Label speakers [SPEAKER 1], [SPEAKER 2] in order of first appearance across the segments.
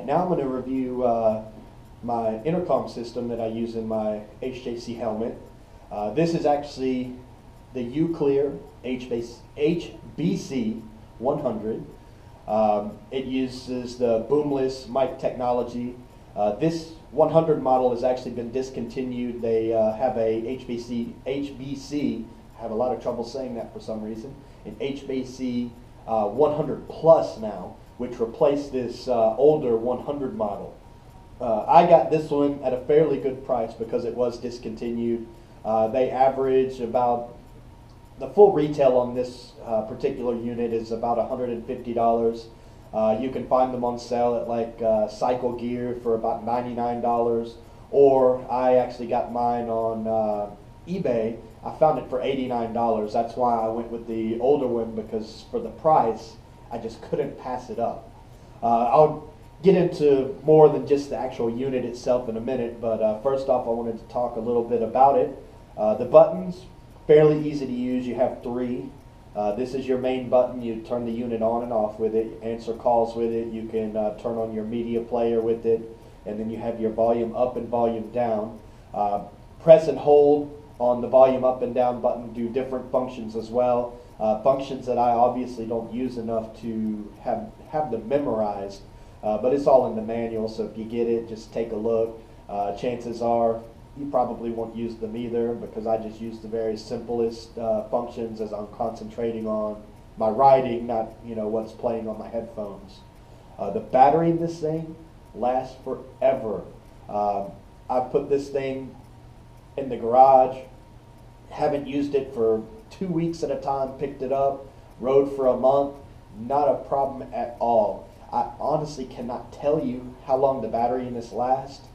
[SPEAKER 1] now I'm going to review my intercom system that I use in my HJC helmet. This is actually the UCLEAR HBC100. It uses the boomless mic technology. This 100 model has actually been discontinued. They have a HBC, I have a lot of trouble saying that for some reason, an HBC 100 Plus now, which replaced this older 100 model. I got this one at a fairly good price because it was discontinued. They average about, the full retail on this particular unit is about $150. You can find them on sale at like Cycle Gear for about $99, or I actually got mine on eBay. I found it for $89. That's why I went with the older one, because for the price I just couldn't pass it up. I'll get into more than just the actual unit itself in a minute, but first off I wanted to talk a little bit about it. The buttons, fairly easy to use. You have three. This is your main button. You turn the unit on and off with it, answer calls with it. You can turn on your media player with it, and then you have your volume up and volume down. Press and hold on the volume up and down button do different functions as well. Functions that I obviously don't use enough to have them memorized, but it's all in the manual, so if you get it, just take a look. Chances are you probably won't use them either, because I just use the very simplest functions as I'm concentrating on my writing, not what's playing on my headphones. The battery in this thing lasts forever. I've put this thing in the garage, haven't used it for 2 weeks at a time, picked it up, rode for a month, not a problem at all. I honestly cannot tell you how long the battery in this lasts,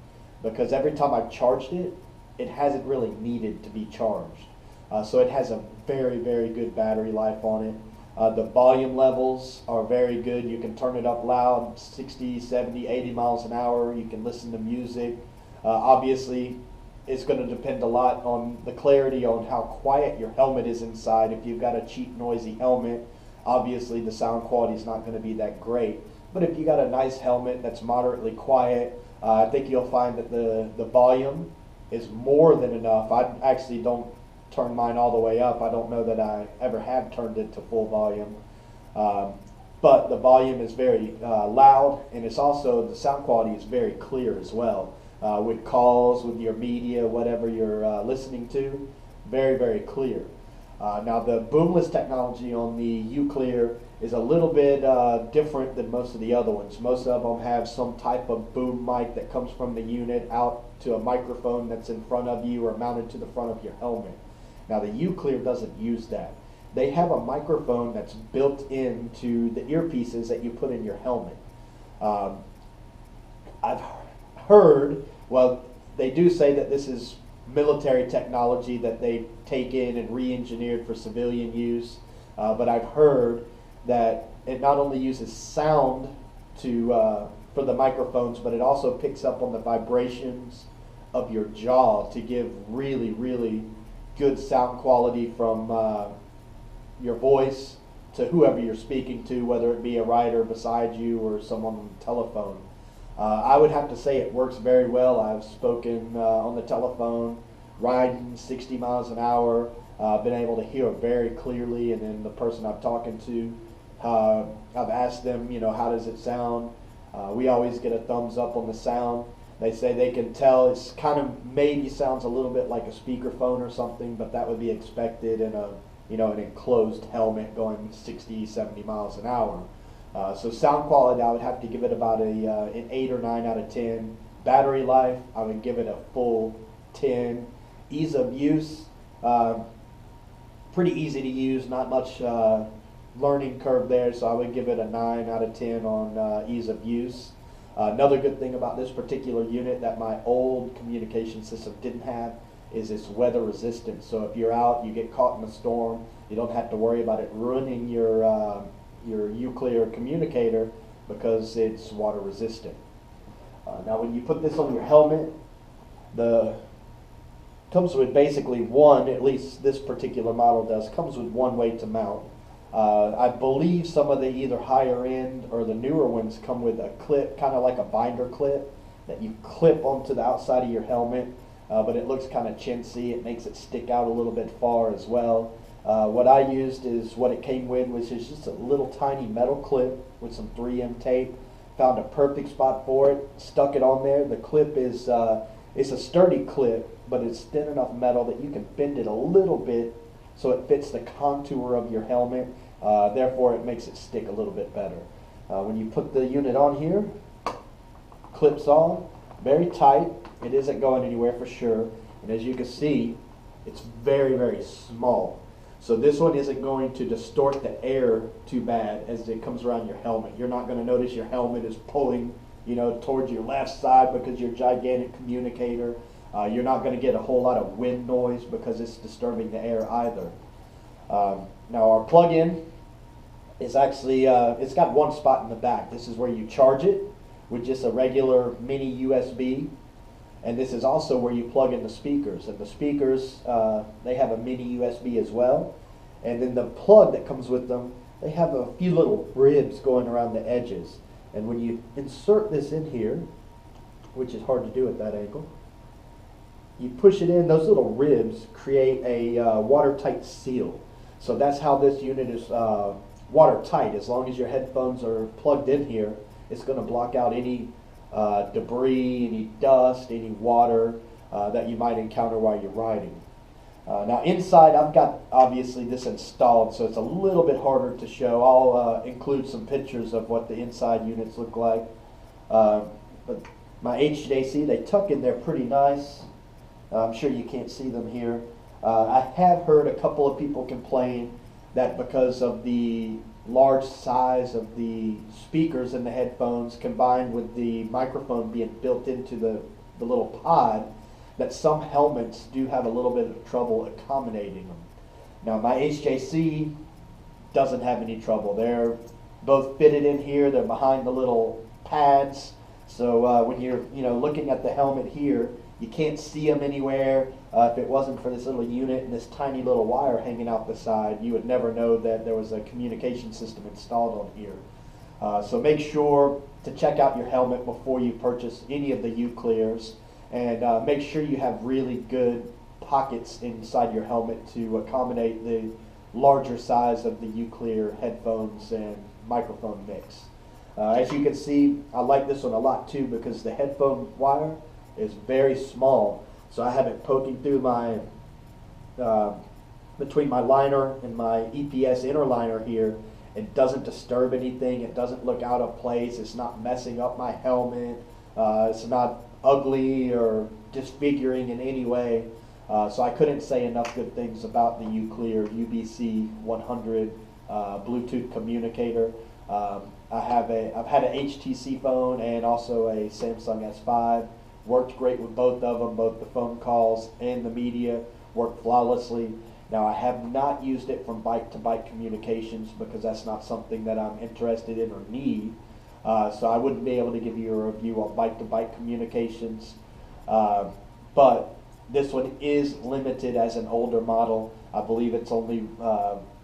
[SPEAKER 1] because every time I've charged it, it hasn't really needed to be charged. So it has a very, very good battery life on it. The volume levels are very good. You can turn it up loud, 60, 70, 80 miles an hour. You can listen to music. Obviously, it's going to depend a lot on the clarity, on how quiet your helmet is inside. If you've got a cheap, noisy helmet, obviously the sound quality is not going to be that great. But if you got a nice helmet that's moderately quiet, I think you'll find that the volume is more than enough. I actually don't turn mine all the way up. I don't know that I ever have turned it to full volume. But the volume is very loud, and it's also, the sound quality is very clear as well. With calls, with your media, whatever you're listening to, very, very clear. Now the boomless technology on the UCLEAR is a little bit different than most of the other ones. Most of them have some type of boom mic that comes from the unit out to a microphone that's in front of you or mounted to the front of your helmet. Now the UCLEAR doesn't use that. They have a microphone that's built into the earpieces that you put in your helmet. I've heard, well, they do say that this is military technology that they take in and re-engineered for civilian use, but I've heard that it not only uses sound for the microphones, but it also picks up on the vibrations of your jaw to give really, really good sound quality from your voice to whoever you're speaking to, whether it be a rider beside you or someone on the telephone. I would have to say it works very well. I've spoken on the telephone, riding 60 miles an hour, been able to hear very clearly, and then the person I'm talking to, I've asked them, how does it sound? We always get a thumbs up on the sound. They say they can tell it's kind of maybe sounds a little bit like a speakerphone or something, but that would be expected in an enclosed helmet going 60, 70 miles an hour. So sound quality, I would have to give it about an 8 or 9 out of 10. Battery life, I would give it a full 10. Ease of use, pretty easy to use, not much learning curve there, so I would give it a 9 out of 10 on ease of use. Another good thing about this particular unit that my old communication system didn't have is it's weather resistant. So if you're out, you get caught in a storm, you don't have to worry about it ruining your UCLEAR communicator, because it's water resistant. Now when you put this on your helmet, comes with basically one, at least this particular model does, comes with one way to mount. I believe some of the either higher end or the newer ones come with a clip, kind of like a binder clip, that you clip onto the outside of your helmet, but it looks kind of chintzy. It makes it stick out a little bit far as well. What I used is what it came with, which is just a little tiny metal clip with some 3M tape. Found a perfect spot for it, stuck it on there. The clip is it's a sturdy clip, but it's thin enough metal that you can bend it a little bit so it fits the contour of your helmet. Therefore, it makes it stick a little bit better. When you put the unit on here, clips on, very tight. It isn't going anywhere for sure. And as you can see, it's very, very small. So this one isn't going to distort the air too bad as it comes around your helmet. You're not going to notice your helmet is pulling, towards your left side because you're a gigantic communicator. You're not going to get a whole lot of wind noise because it's disturbing the air either. Now our plug-in is actually, it's got one spot in the back. This is where you charge it with just a regular mini USB. And this is also where you plug in the speakers. And the speakers, they have a mini USB as well. And then the plug that comes with them, they have a few little ribs going around the edges. And when you insert this in here, which is hard to do at that angle, you push it in, those little ribs create a watertight seal. So that's how this unit is watertight. As long as your headphones are plugged in here, it's going to block out any debris, any dust, any water that you might encounter while you're riding. Now inside, I've got obviously this installed, so it's a little bit harder to show. I'll include some pictures of what the inside units look like. But my HJC, they tuck in there pretty nice. I'm sure you can't see them here. I have heard a couple of people complain that because of the large size of the speakers in the headphones combined with the microphone being built into the little pod, that some helmets do have a little bit of trouble accommodating them. Now my HJC doesn't have any trouble. They're both fitted in here. They're behind the little pads. So when you're looking at the helmet here, you can't see them anywhere. If it wasn't for this little unit and this tiny little wire hanging out the side, you would never know that there was a communication system installed on here. So make sure to check out your helmet before you purchase any of the UCLEARs, and make sure you have really good pockets inside your helmet to accommodate the larger size of the UCLEAR headphones and microphone mix. As you can see, I like this one a lot too because the headphone wire is very small, so I have it poking through my between my liner and my EPS inner liner here. It doesn't disturb anything. It doesn't look out of place. It's not messing up my helmet. It's not ugly or disfiguring in any way. So I couldn't say enough good things about the UCLEAR HBC100 Bluetooth communicator. I've had an HTC phone and also a Samsung S5. Worked great with both of them. Both the phone calls and the media worked flawlessly. Now I have not used it from bike-to-bike communications because that's not something that I'm interested in or need. So I wouldn't be able to give you a review on bike-to-bike communications. But this one is limited as an older model. I believe it's only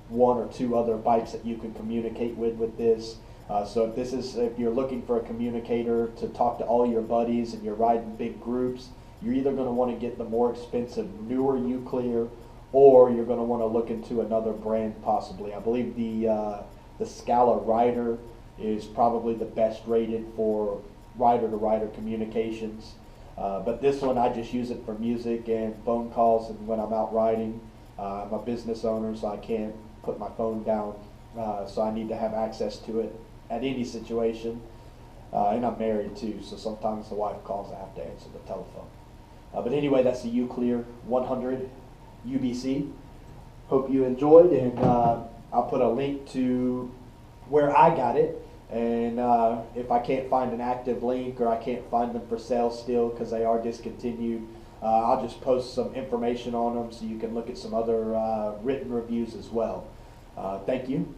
[SPEAKER 1] one or two other bikes that you can communicate with this. So if you're looking for a communicator to talk to all your buddies and you're riding big groups, you're either going to want to get the more expensive, newer UCLEAR, or you're going to want to look into another brand possibly. I believe the Scala Rider is probably the best rated for rider-to-rider communications. But this one, I just use it for music and phone calls and when I'm out riding. I'm a business owner, so I can't put my phone down, so I need to have access to it at any situation. And I'm married too, so sometimes the wife calls, I have to answer the telephone. But anyway, that's the UCLEAR 100 UBC. Hope you enjoyed, and I'll put a link to where I got it. And if I can't find an active link or I can't find them for sale still because they are discontinued, I'll just post some information on them so you can look at some other written reviews as well. Thank you.